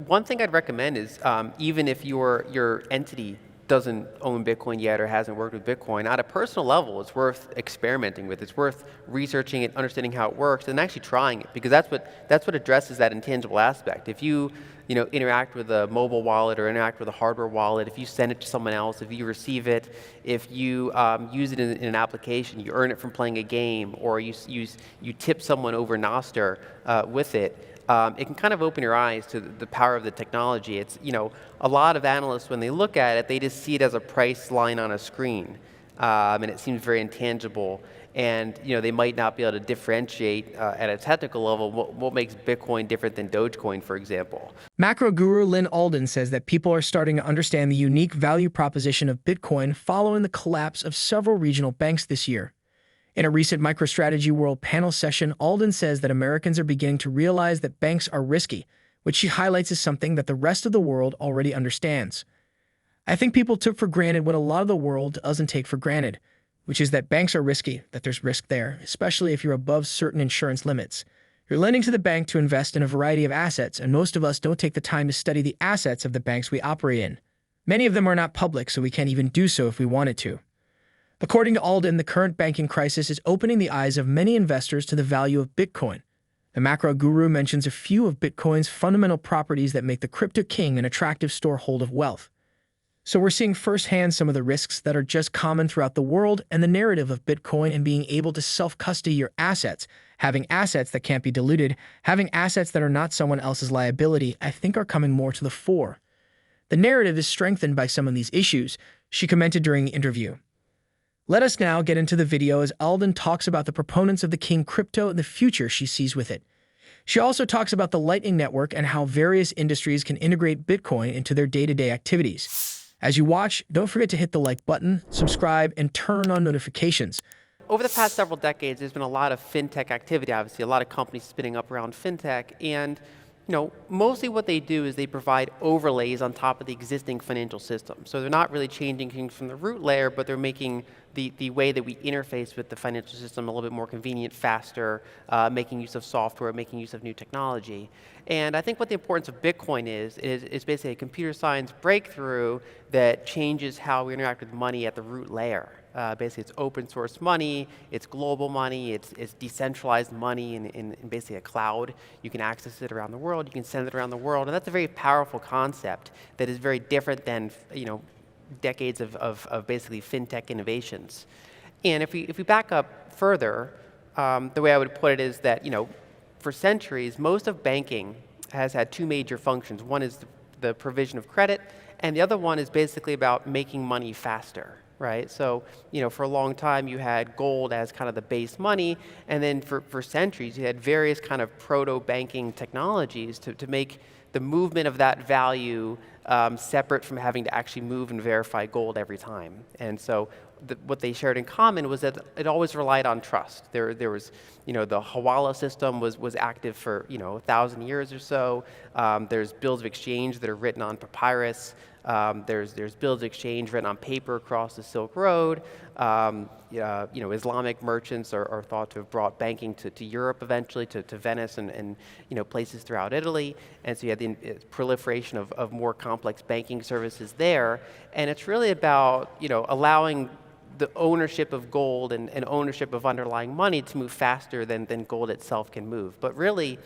One thing I'd recommend is even if your entity doesn't own Bitcoin yet or hasn't worked with Bitcoin, at a personal level, it's worth experimenting with. It's worth researching it, understanding how it works, and actually trying it, because that's what addresses that intangible aspect. If you interact with a mobile wallet or interact with a hardware wallet, if you send it to someone else, if you receive it, if you use it in an application, you earn it from playing a game, or you tip someone over Nostr with it. It can kind of open your eyes to the power of the technology. It's, a lot of analysts, when they look at it, they just see it as a price line on a screen, and it seems very intangible. And they might not be able to differentiate at a technical level what makes Bitcoin different than Dogecoin, for example. Macro guru Lyn Alden says that people are starting to understand the unique value proposition of Bitcoin following the collapse of several regional banks this year. In a recent MicroStrategy World panel session, Alden says that Americans are beginning to realize that banks are risky, which she highlights as something that the rest of the world already understands. I think people took for granted what a lot of the world doesn't take for granted, which is that banks are risky, that there's risk there, especially if you're above certain insurance limits. You're lending to the bank to invest in a variety of assets, and most of us don't take the time to study the assets of the banks we operate in. Many of them are not public, so we can't even do so if we wanted to. According to Alden, the current banking crisis is opening the eyes of many investors to the value of Bitcoin. The macro guru mentions a few of Bitcoin's fundamental properties that make the crypto king an attractive storehold of wealth. So we're seeing firsthand some of the risks that are just common throughout the world, and the narrative of Bitcoin and being able to self-custody your assets, having assets that can't be diluted, having assets that are not someone else's liability, I think are coming more to the fore. The narrative is strengthened by some of these issues, she commented during the interview. Let us now get into the video as Alden talks about the proponents of the King crypto and the future she sees with it. She also talks about the Lightning Network and how various industries can integrate Bitcoin into their day-to-day activities. As you watch, don't forget to hit the like button, subscribe, and turn on notifications. Over the past several decades, there's been a lot of fintech activity, obviously, a lot of companies spinning up around fintech, and mostly what they do is they provide overlays on top of the existing financial system. So they're not really changing things from the root layer, but they're making the way that we interface with the financial system a little bit more convenient, faster, making use of software, making use of new technology. And I think what the importance of Bitcoin is basically a computer science breakthrough that changes how we interact with money at the root layer. Basically, it's open source money, it's global money, it's decentralized money in basically a cloud. You can access it around the world, you can send it around the world, and that's a very powerful concept that is very different than decades of basically fintech innovations. And if we back up further, the way I would put it is that for centuries, most of banking has had two major functions. One is the provision of credit, and the other one is basically about making money faster. Right? So, for a long time you had gold as kind of the base money, and then for centuries you had various kind of proto-banking technologies to make the movement of that value separate from having to actually move and verify gold every time. And so what they shared in common was that it always relied on trust. There was, the Hawala system was active for 1,000 years or so. There's bills of exchange that are written on papyrus. There's bills of exchange written on paper across the Silk Road. Islamic merchants are thought to have brought banking to Europe eventually, to Venice and places throughout Italy. And so you had the proliferation of more complex banking services there. And it's really about allowing the ownership of gold and ownership of underlying money to move faster than gold itself can move. But really,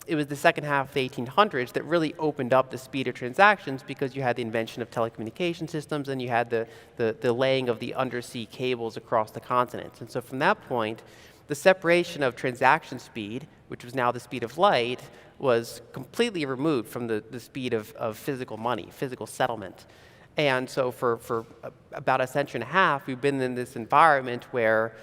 it was the second half of the 1800s that really opened up the speed of transactions, because you had the invention of telecommunication systems and you had the laying of the undersea cables across the continents. And so from that point, the separation of transaction speed, which was now the speed of light, was completely removed from the speed of physical money, physical settlement. And so for about a century and a half, we've been in this environment where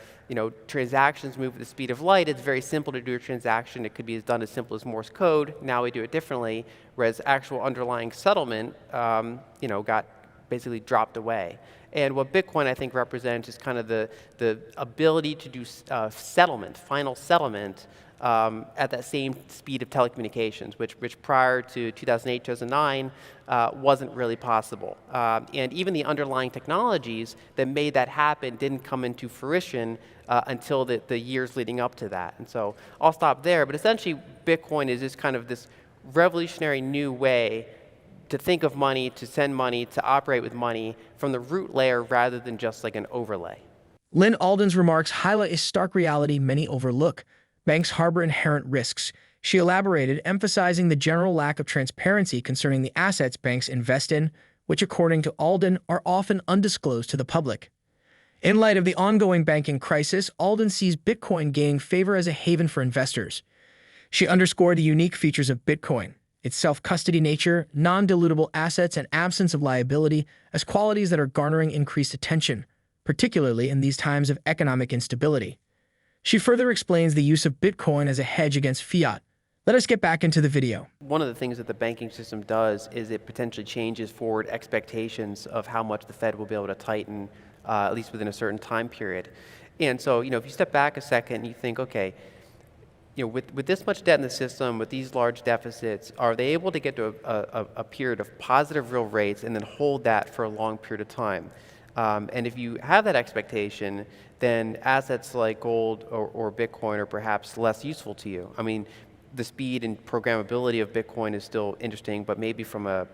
transactions move at the speed of light. It's very simple to do a transaction. It could be done as simple as Morse code. Now we do it differently, whereas actual underlying settlement, got basically dropped away. And what Bitcoin, I think, represents is kind of the ability to do settlement, final settlement, at that same speed of telecommunications, which prior to 2008, 2009, wasn't really possible. And even the underlying technologies that made that happen didn't come into fruition until the years leading up to that. And so I'll stop there, but essentially Bitcoin is just kind of this revolutionary new way to think of money, to send money, to operate with money from the root layer rather than just like an overlay. Lyn Alden's remarks highlight a stark reality many overlook. Banks harbor inherent risks. She elaborated, emphasizing the general lack of transparency concerning the assets banks invest in, which, according to Alden, are often undisclosed to the public. In light of the ongoing banking crisis, Alden sees Bitcoin gaining favor as a haven for investors. She underscored the unique features of Bitcoin, its self-custody nature, non-dilutable assets, and absence of liability as qualities that are garnering increased attention, particularly in these times of economic instability. She further explains the use of Bitcoin as a hedge against fiat. Let us get back into the video. One of the things that the banking system does is it potentially changes forward expectations of how much the Fed will be able to tighten, at least within a certain time period. And so, if you step back a second and you think, okay, with this much debt in the system, with these large deficits, are they able to get to a period of positive real rates and then hold that for a long period of time? And if you have that expectation, then assets like gold or Bitcoin are perhaps less useful to you. I mean, the speed and programmability of Bitcoin is still interesting, but maybe from a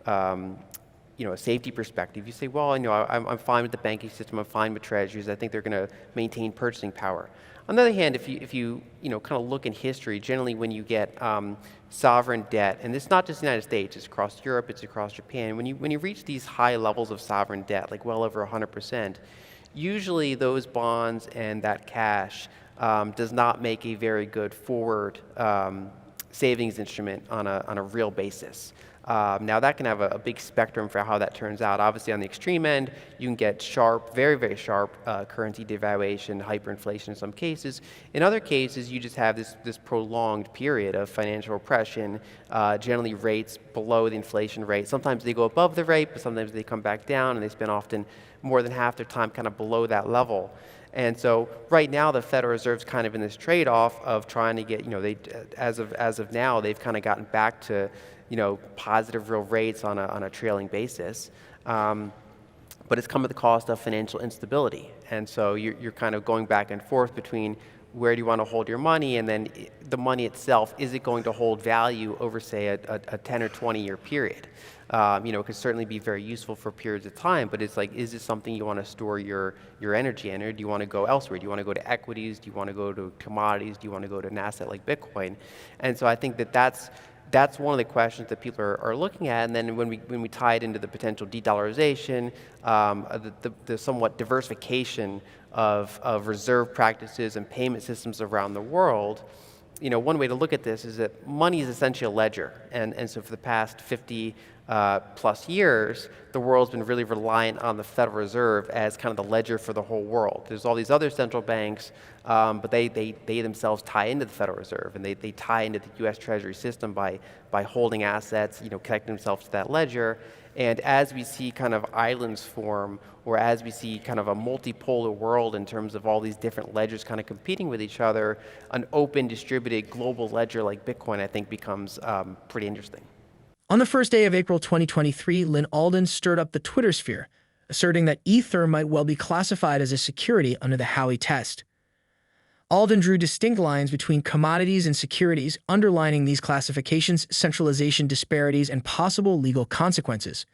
a safety perspective, you say, well, I'm fine with the banking system, I'm fine with treasuries, I think they're going to maintain purchasing power. On the other hand, if you kind of look in history, generally when you get sovereign debt, and it's not just the United States, it's across Europe, it's across Japan, when you reach these high levels of sovereign debt, like well over 100%, usually those bonds and that cash does not make a very good forward savings instrument on a real basis. Now that can have a big spectrum for how that turns out. Obviously on the extreme end, you can get sharp, very, very sharp currency devaluation, hyperinflation in some cases. In other cases, you just have this prolonged period of financial repression, generally rates below the inflation rate. Sometimes they go above the rate, but sometimes they come back down, and they spend often more than half their time kind of below that level. And so right now the Federal Reserve's kind of in this trade-off of trying to get, as of now, they've kind of gotten back to positive real rates on a trailing basis. But it's come at the cost of financial instability. And so you're kind of going back and forth between where do you want to hold your money, and then the money itself, is it going to hold value over, say, a 10 or 20-year period? It could certainly be very useful for periods of time, but it's like, is this something you want to store your energy in, or do you want to go elsewhere? Do you want to go to equities? Do you want to go to commodities? Do you want to go to an asset like Bitcoin? And so I think that's one of the questions that people are looking at. And then when we tie it into the potential de-dollarization, the somewhat diversification of reserve practices and payment systems around the world, one way to look at this is that money is essentially a ledger. And so for the past 50 plus years, the world's been really reliant on the Federal Reserve as kind of the ledger for the whole world. There's all these other central banks, but they themselves tie into the Federal Reserve, and they tie into the U.S. Treasury system by holding assets, connecting themselves to that ledger. And as we see kind of islands form, or as we see kind of a multipolar world in terms of all these different ledgers kind of competing with each other, an open, distributed global ledger like Bitcoin, I think, becomes pretty interesting. On the first day of April 2023, Lyn Alden stirred up the Twitter sphere, asserting that Ether might well be classified as a security under the Howey test. Alden drew distinct lines between commodities and securities, underlining these classifications, centralization disparities, and possible legal consequences.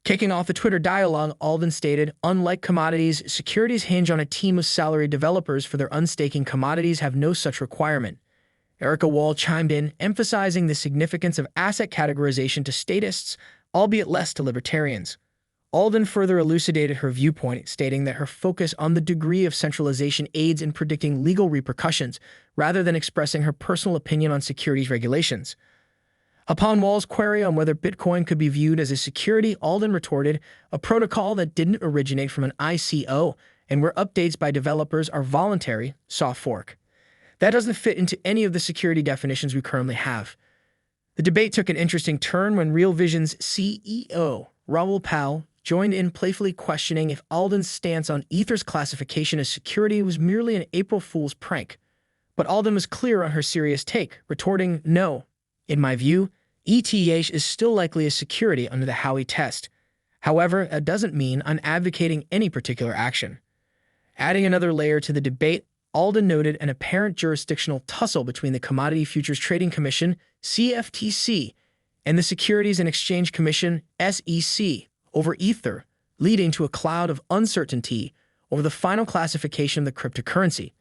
Kicking off the Twitter dialogue, Alden stated, "Unlike commodities, securities hinge on a team of salaried developers. For their unstaking, commodities have no such requirement." Erica Wall chimed in, emphasizing the significance of asset categorization to statists, albeit less to libertarians. Alden further elucidated her viewpoint, stating that her focus on the degree of centralization aids in predicting legal repercussions, rather than expressing her personal opinion on securities regulations. Upon Wall's query on whether Bitcoin could be viewed as a security, Alden retorted, "A protocol that didn't originate from an ICO, and where updates by developers are voluntary, soft fork. That doesn't fit into any of the security definitions we currently have." The debate took an interesting turn when Real Vision's CEO, Raoul Pal, joined in, playfully questioning if Alden's stance on Ether's classification as security was merely an April Fool's prank. But Alden was clear on her serious take, retorting, "No. In my view, ETH is still likely a security under the Howey test. However, that doesn't mean I'm advocating any particular action." Adding another layer to the debate, Alden noted an apparent jurisdictional tussle between the Commodity Futures Trading Commission, CFTC, and the Securities and Exchange Commission, SEC, over Ether, leading to a cloud of uncertainty over the final classification of the cryptocurrency.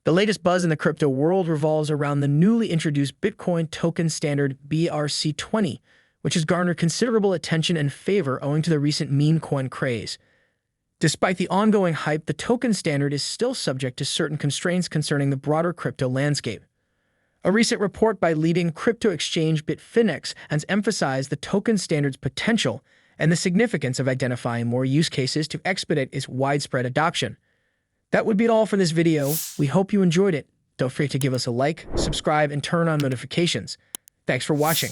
The latest buzz in the crypto world revolves around the newly introduced Bitcoin token standard BRC20, which has garnered considerable attention and favor owing to the recent meme coin craze. Despite the ongoing hype, the token standard is still subject to certain constraints concerning the broader crypto landscape. A recent report by leading crypto exchange Bitfinex has emphasized the token standard's potential and the significance of identifying more use cases to expedite its widespread adoption. That would be all for this video. We hope you enjoyed it. Don't forget to give us a like, subscribe, and turn on notifications. Thanks for watching.